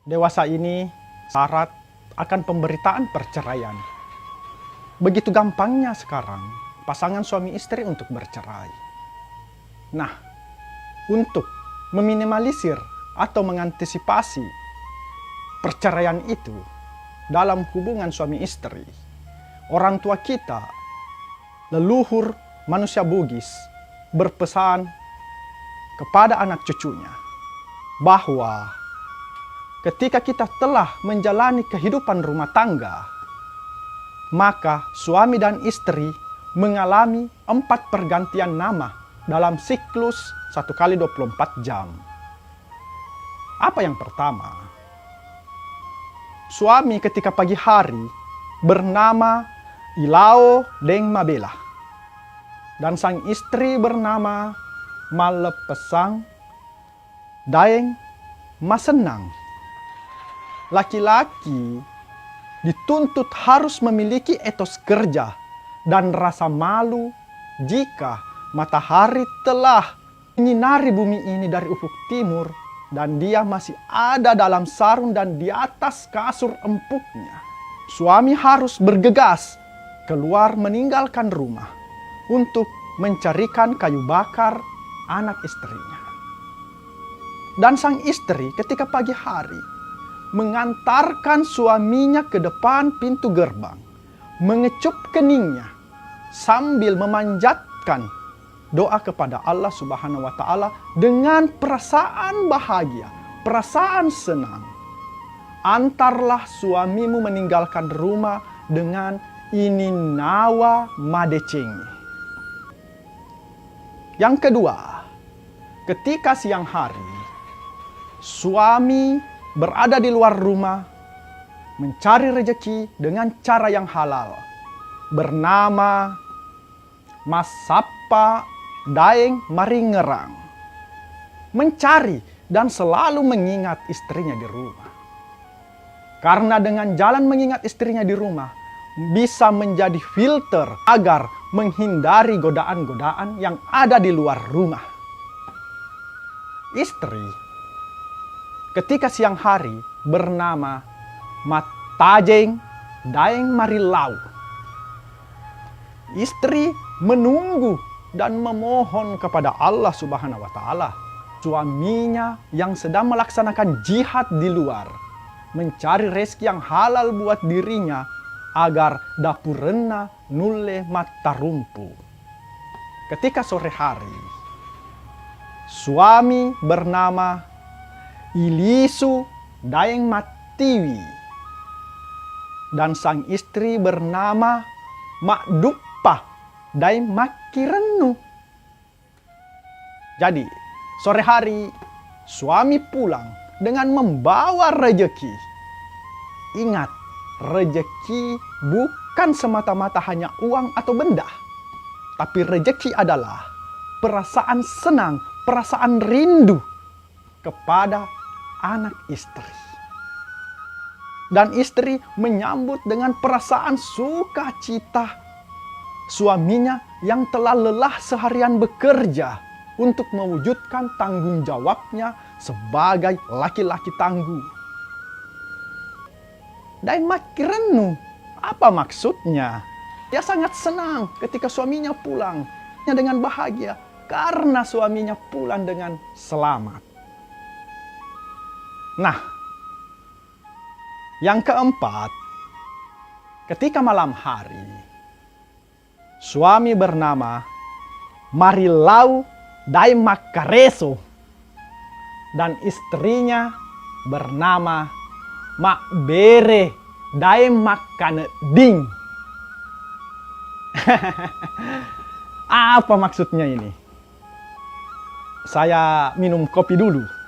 Dewasa ini syarat akan pemberitaan perceraian. Begitu gampangnya sekarang pasangan suami istri untuk bercerai. Nah, untuk meminimalisir atau mengantisipasi perceraian itu dalam hubungan suami istri, orang tua kita, leluhur manusia Bugis, berpesan kepada anak cucunya bahwa ketika kita telah menjalani kehidupan rumah tangga, maka suami dan istri mengalami 4 pergantian nama dalam siklus 1 kali 24 jam. Apa yang pertama? Suami ketika pagi hari bernama Ilao Deng Mabela. Dan sang istri bernama Malepesang Daeng Masenang. Laki-laki dituntut harus memiliki etos kerja dan rasa malu jika matahari telah menyinari bumi ini dari ufuk timur dan dia masih ada dalam sarung dan di atas kasur empuknya. Suami harus bergegas keluar meninggalkan rumah untuk mencarikan kayu bakar anak istrinya. Dan sang istri ketika pagi hari mengantarkan suaminya ke depan pintu gerbang, mengecup keningnya sambil memanjatkan doa kepada Allah Subhanahu wa Ta'ala dengan perasaan bahagia, perasaan senang. Antarlah suamimu meninggalkan rumah dengan ini nawa madecengi. Yang kedua, ketika siang hari, suami berada di luar rumah mencari rezeki dengan cara yang halal. Bernama Masapa Daeng Maringerang. Mencari dan selalu mengingat istrinya di rumah. Karena dengan jalan mengingat istrinya di rumah, bisa menjadi filter agar menghindari godaan-godaan yang ada di luar rumah. Istri ketika siang hari bernama Matajeng Daeng Marilau. Istri menunggu dan memohon kepada Allah Subhanahu wa Ta'ala suaminya yang sedang melaksanakan jihad di luar, mencari rezeki yang halal buat dirinya agar dapurna nulle matarumpu. Ketika sore hari, suami bernama Ilisu Daeng Matiwi dan sang istri bernama Makdupah Daeng Makirenu. Jadi, sore hari suami pulang dengan membawa rejeki. Ingat, rejeki bukan semata-mata hanya uang atau benda. Tapi rejeki adalah perasaan senang, perasaan rindu kepada anak istri. Dan istri menyambut dengan perasaan sukacita suaminya yang telah lelah seharian bekerja untuk mewujudkan tanggung jawabnya sebagai laki-laki tangguh. Daeng Makirenu, apa maksudnya? Dia sangat senang ketika suaminya pulang dengan bahagia karena suaminya pulang dengan selamat. Nah, yang keempat, ketika malam hari, suami bernama Marilau Daeng Makareso dan istrinya bernama Makbere Daeng Makaneding. Apa maksudnya ini? Saya minum kopi dulu.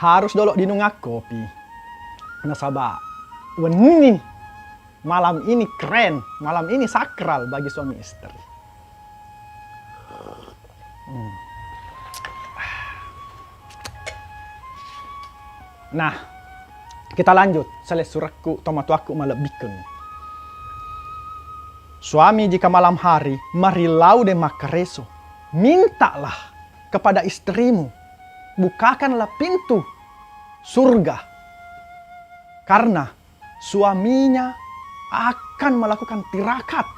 Harus dolok dinungak kopi. Nasabah, ini malam ini keren, malam ini sakral bagi suami istri. Nah, kita lanjut. Selesai suratku tomatu aku malebikeun. Suami jika malam hari marilau de makareso, mintalah kepada istrimu, bukakanlah pintu surga. Karena suaminya akan melakukan tirakat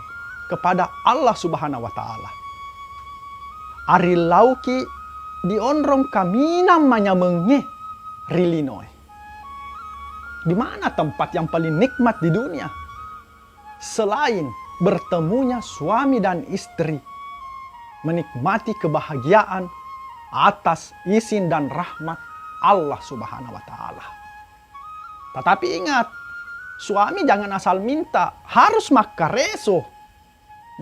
kepada Allah Subhanahu wa Ta'ala. Ari lauki dionrong kami namanya menge rilinoi. Di mana tempat yang paling nikmat di dunia selain bertemunya suami dan istri, menikmati kebahagiaan atas izin dan rahmat Allah Subhanahu wa Ta'ala. Tetapi ingat, suami jangan asal minta, harus makareso.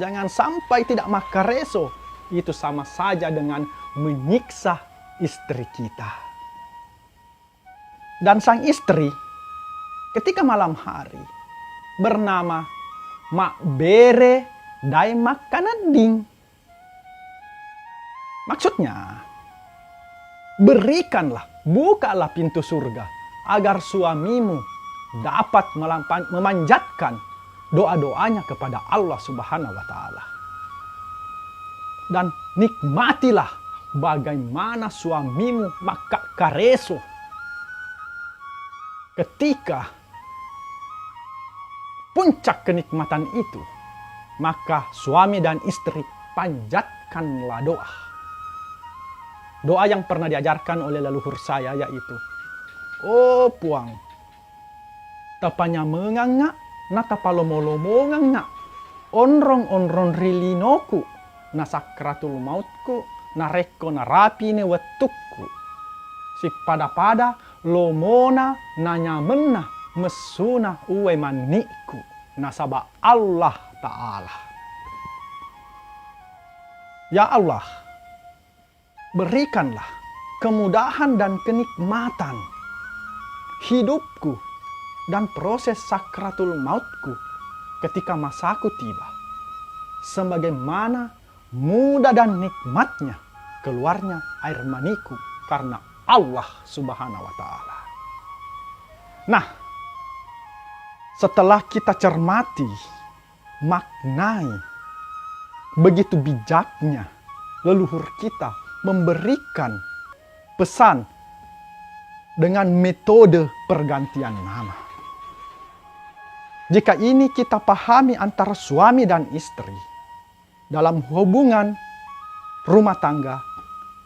Jangan sampai tidak makareso. Itu sama saja dengan menyiksa istri kita. Dan sang istri ketika malam hari bernama mak bere dai makanan ding. Maksudnya, berikanlah, bukalah pintu surga agar suamimu dapat memanjatkan doa-doanya kepada Allah Subhanahu wa Ta'ala. Dan nikmatilah bagaimana suamimu maka kareso ketika puncak kenikmatan itu, maka suami dan istri panjatkanlah doa. Doa yang pernah diajarkan oleh leluhur saya yaitu, "Oh puang, tapanya menganga, na tapalomo-lomo nganga, onrong-onrong rilinoku, na sakratul mautku, na reko na rapi ne wetukku. Si pada-pada lomona nanya mena mesuna uwe maniku, nasaba Allah Ta'ala." Ya Allah, berikanlah kemudahan dan kenikmatan hidupku dan proses sakratul mautku ketika masaku tiba, sebagaimana mudah dan nikmatnya keluarnya air maniku karena Allah Subhanahu wa Ta'ala. Nah, setelah kita cermati, maknai begitu bijaknya leluhur kita memberikan pesan dengan metode pergantian nama. Jika ini kita pahami antara suami dan istri, dalam hubungan rumah tangga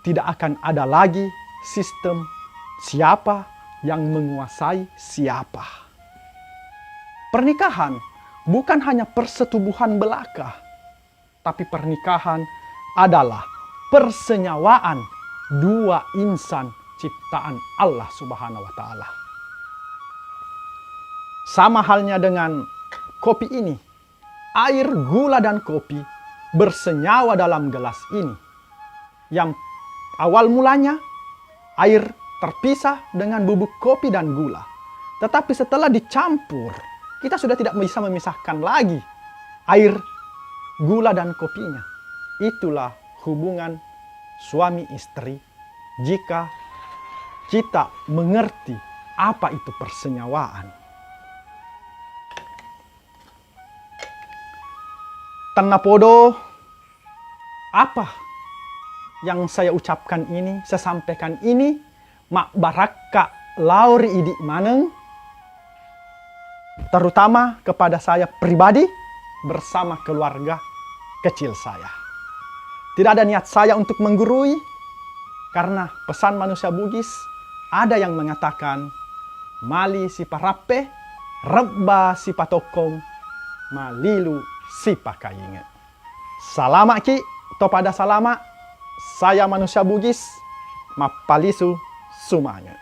tidak akan ada lagi sistem siapa yang menguasai siapa. Pernikahan bukan hanya persetubuhan belaka, tapi pernikahan adalah persenyawaan dua insan ciptaan Allah Subhanahu wa Ta'ala. Sama halnya dengan kopi ini. Air, gula, dan kopi bersenyawa dalam gelas ini. Yang awal mulanya air terpisah dengan bubuk kopi dan gula. Tetapi setelah dicampur, kita sudah tidak bisa memisahkan lagi air, gula, dan kopinya. Itulah hubungan suami istri jika kita mengerti apa itu persenyawaan. Tanapodo, apa yang saya ucapkan ini, saya sampaikan ini, mak baraka lauri idik maneng, terutama kepada saya pribadi bersama keluarga kecil saya. Tidak ada niat saya untuk menggurui, karena pesan manusia Bugis ada yang mengatakan, mali si parape, rebba si patokong, malilu si pakainge. Salama ki, topada salama, saya manusia Bugis, mapalisu sumanya.